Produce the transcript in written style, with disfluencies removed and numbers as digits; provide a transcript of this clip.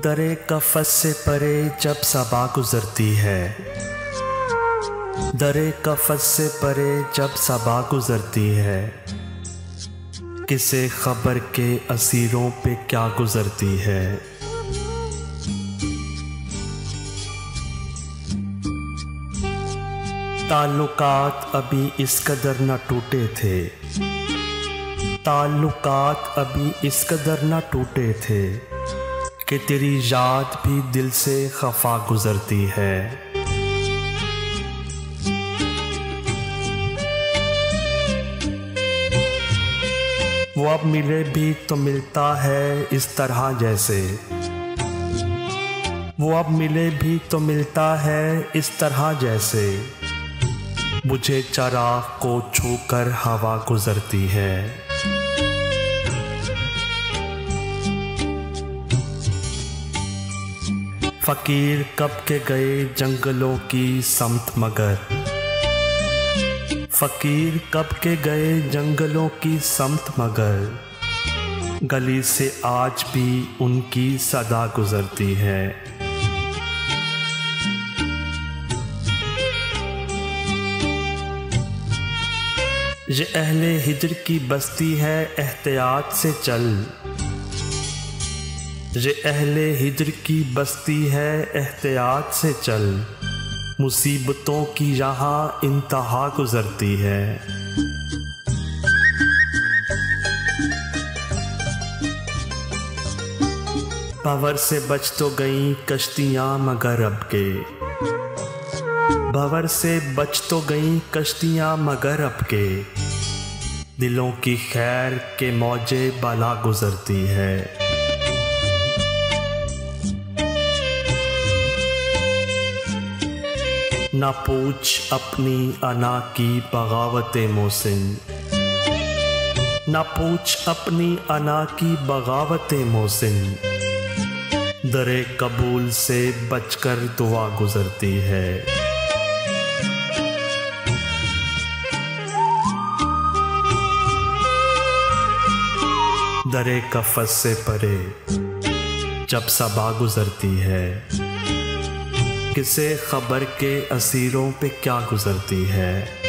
दरे कफ़स से परे जब सबा गुज़रती है, दरे कफ़स से परे जब सबा गुज़रती है, किसे ख़बर के असीरों पे क्या गुज़रती है। ताल्लुकात अभी इस कदर न टूटे थे, ताल्लुकात अभी इस कदर न टूटे थे कि तेरी याद भी दिल से खफा गुजरती है। वो अब मिले भी तो मिलता है इस तरह जैसे, वो अब मिले भी तो मिलता है इस तरह जैसे, मुझे चराग को छूकर हवा गुजरती है। फ़कीर कब के गए जंगलों की समत मगर, फ़कीर कब के गए जंगलों की समत मगर, गली से आज भी उनकी सदा गुजरती है। ये अहले हिज्र की बस्ती है एहतियात से चल, ये अहले हिज्र की बस्ती है एहतियात से चल, मुसीबतों की यहाँ इंतहा गुजरती है। भंवर से बच तो गईं कश्तियाँ मगर अब के, भंवर से बच तो गईं कश्तियाँ मगर अब के, दिलों की खैर के मौजे बला गुजरती है। ना पूछ अपनी अना की बगावते मोहसिन, ना पूछ अपनी अना की बगावते मोहसिन, दरे कबूल से बचकर दुआ गुजरती है। दरे कफ़स से परे जब सबा गुजरती है, किसे ख़बर के असीरों पे क्या गुजरती है।